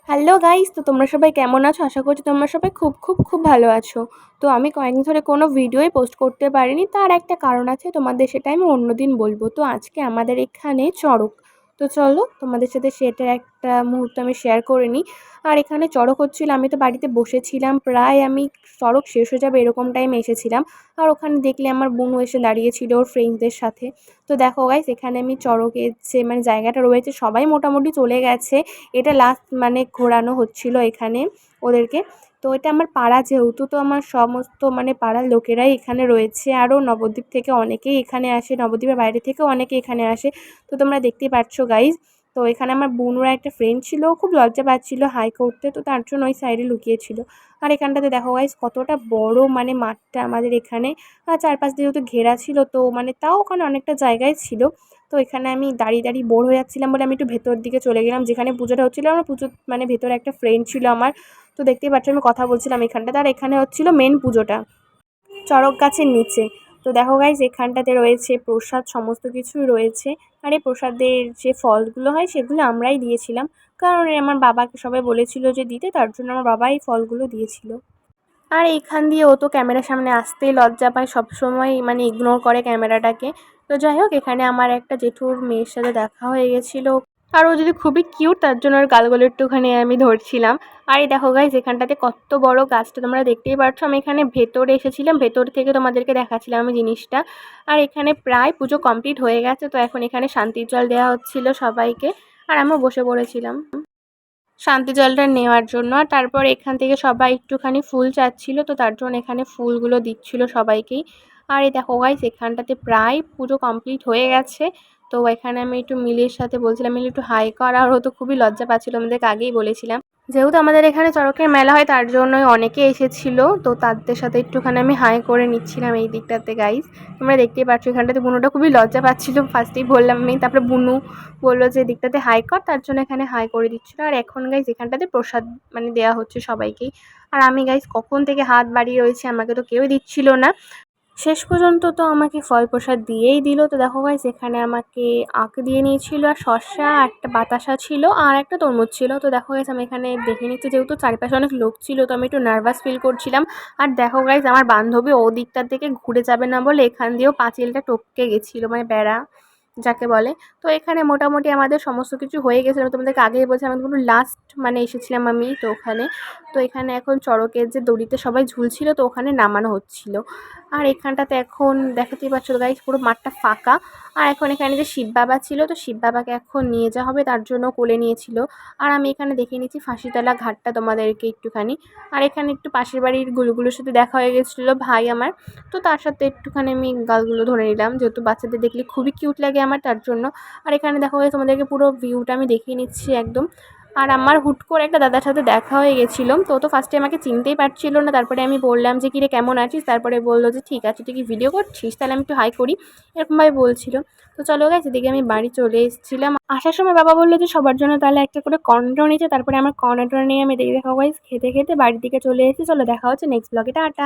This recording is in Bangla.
হ্যালো গাইস, তো তোমরা সবাই কেমন আছো? আশা করছি তোমরা সবাই খুব খুব খুব ভালো আছো। তো আমি কয়েকদিন ধরে কোনো ভিডিওই পোস্ট করতে পারিনি, তার একটা কারণ আছে, তোমাদের সেটা আমি অন্যদিন বলবো। তো আজকে আমাদের এখানে চড়ক, তো চলো তোমাদের সাথে সেটার একটা মুহূর্ত আমি শেয়ার করে নিই। আর এখানে চড়ক হচ্ছিল, আমি তো বাড়িতে বসেছিলাম, প্রায় আমি চড়ক শেষ হয়ে যাবে এরকম টাইমে এসেছিলাম। আর ওখানে দেখলে আমার বোনও এসে দাঁড়িয়েছিল ওর ফ্রেন্ডসদের সাথে। তো দেখো গাইস, এখানে আমি চড়কের যে মানে জায়গাটা রয়েছে সবাই মোটামুটি চলে গেছে। এটা লাস্ট মানে ঘোরানো হচ্ছিল এখানে ওদেরকে। তো এটা আমার পাড়া যেহেতু, তো আমার সমস্ত মানে পাড়ার লোকেরাই এখানে রয়েছে, আরও নবদ্বীপ থেকে অনেকেই এখানে আসে, নবদ্বীপের বাইরে থেকেও অনেকে এখানে আসে। তো তোমরা দেখতেই পাচ্ছ গাইজ। তো এখানে আমার বোনরা একটা ফ্রেন্ড ছিল, খুব লজ্জা পাচ্ছিল হাই করতে, তো তার জন্য ওই সাইডে লুকিয়েছিল। আর এখানটাতে দেখো গাইজ কতটা বড় মানে মাঠটা আমাদের এখানে। চারপাশ দিয়ে যেহেতু ঘেরা ছিল, তো মানে তাও ওখানে অনেকটা জায়গায় ছিল। তো এখানে আমি দাঁড়িয়ে দাঁড়িয়ে বোর হয়ে যাচ্ছিলাম বলে আমি একটু ভেতর দিকে চলে গেলাম, যেখানে পুজোটা হচ্ছিলো। আমার পুজো মানে ভেতরে একটা ফ্রেন্ড ছিল আমার। তো দেখতেই পাচ্ছ আমি কথা বলছিলাম এখানটাতে, আর এখানে হচ্ছিল মেন পুজোটা চড়ক গাছের নিচে। তো দেখো গাইজ, এখানটাতে রয়েছে প্রসাদ, সমস্ত কিছুই রয়েছে। আর এই প্রসাদের যে ফলগুলো হয় সেগুলো আমরাই দিয়েছিলাম, কারণ আমার বাবাকে সবাই বলেছিল যে দিতে, তার জন্য আমার বাবা এই ফলগুলো দিয়েছিল। আর এইখান দিয়ে ও তো ক্যামেরার সামনে আসতেই লজ্জা পায়, সবসময় মানে ইগনোর করে ক্যামেরাটাকে। তো যাই হোক, এখানে আমার একটা জেঠুর মেয়ের সাথে দেখা হয়ে গেছিলো। আর ও যদি খুবই কিউট, তার জন্য ওর গালগুলো একটুখানি আমি ধরছিলাম। আর এই দেখো গাইজ, এখানটাতে কত বড় গাছটা তোমরা দেখতেই পাচ্ছ। আমি এখানে ভেতরে এসেছিলাম, ভেতর থেকে তোমাদেরকে দেখাচ্ছিলাম আমি জিনিসটা। আর এখানে প্রায় পুজো কমপ্লিট হয়ে গেছে, তো এখন এখানে শান্তির জল দেওয়া হচ্ছিল সবাইকে। আর আমিও বসে পড়েছিলাম শান্তি জলটা নেওয়ার জন্য। আর তারপর এখান থেকে সবাই একটুখানি ফুল চাচ্ছিল, তো তার জন্য এখানে ফুলগুলো দিচ্ছিল সবাইকেই। আর এই দেখো গাইস, এখানটাতে প্রায় পুরো কমপ্লিট হয়ে গেছে। তো এখানে আমি একটু মিলির সাথে বলছিলাম, মিলি একটু হাই কর, আর ও তো খুবই লজ্জা পাচ্ছিল, আমাদেরকে আগেই বলেছিলাম। যেহেতু আমাদের এখানে চড়কের মেলা হয়, তার জন্যই অনেকে এসেছিল, তো তাদের সাথে একটুখানি আমি হাই করে নিচ্ছিলাম এই দিকটাতে গাইস। তোমরা দেখতেই পাচ্ছ এখানটাতে বুনুটা খুবই লজ্জা পাচ্ছিল, ফার্স্টেই বললাম আমি, তারপরে বুনু বললো যে দিকটাতে হাই কর, তার জন্য এখানে হাই করে দিচ্ছিল। আর এখন গাইস এখানটাতে প্রসাদ মানে দেওয়া হচ্ছে সবাইকেই। আর আমি গাইস কখন থেকে হাত বাড়িয়ে রয়েছি, আমাকে তো কেউই দিচ্ছিল না। শেষ পর্যন্ত তো আমাকে ফল প্রসাদ দিয়েই দিল। তো দেখো গাইস, এখানে আমাকে আখ দিয়ে নিয়েছিল, আর শসা, একটা বাতাসা ছিল, আর একটা তরমুজ ছিল। তো দেখো গাইস, আমি এখানে দেখে নিচ্ছি, যেহেতু চারপাশে অনেক লোক ছিল, তো আমি একটু নার্ভাস ফিল করছিলাম। আর দেখো গাইস, আমার বান্ধবী ও দিকটার থেকে ঘুরে যাবে না বলে এখান দিয়েও পাঁচিলটা টপকে গেছিলো, মানে বেড়া যাকে বলে। তো এখানে মোটামুটি আমাদের সমস্ত কিছু হয়ে গেছে, আমি তোমাদেরকে আগেই বলছি, আমাদের পুরো লাস্ট মানে এসেছিলাম আমি তো ওখানে। তো এখানে এখন চড়কের যে দড়িতে সবাই ঝুলছিল, তো ওখানে নামানো হচ্ছিল। আর এখানটাতে এখন দেখাতেই পাচ্ছ গাইস, পুরো মাঠটা ফাঁকা। আর এখন এখানে যে শিব বাবা ছিল, তো শিব বাবাকে এখন নিয়ে যাওয়া হবে, তার জন্য কোলে নিয়েছিল। আর আমি এখানে দেখে নিচ্ছি ফাঁসিতলা ঘাটটা তোমাদেরকে একটুখানি। আর এখানে একটু পাশের বাড়ির গুলোগুলোর সাথে দেখা হয়ে গেছিলো ভাই আমার। তো তার সাথে একটুখানি আমি গালগুলো ধরে নিলাম, যেহেতু বাচ্চাদের দেখলে খুবই কিউট লাগে আমার, তার জন্য। আর এখানে দেখা হয়ে তোমাদেরকে পুরো ভিউটা আমি দেখিয়ে নিচ্ছি একদম। আর আমার হুট করে একটা দাদার সাথে দেখা হয়ে গেছিলো, তো ফার্স্টে আমাকে চিনতেই পারছিল না। তারপরে আমি বললাম যে কিরে কেমন আছিস, তারপরে বললো যে ঠিক আছে, তুই কি ভিডিও করছিস, তাহলে আমি একটু হাই করি, এরকমভাবে বলছিল। তো চলো গাইস, এদিকে আমি বাড়ি চলে এসেছিলাম। আসার সময় বাবা বললো যে সবার জন্য তাহলে একটা করে কর্নেটো নিয়েছে, তারপরে আমার কর্নেটো নিয়ে আমি দেখে দেখো গাইস খেতে খেতে বাড়ির দিকে চলে এসেছি। চলো দেখা হচ্ছে নেক্সট ব্লগে, টাটা।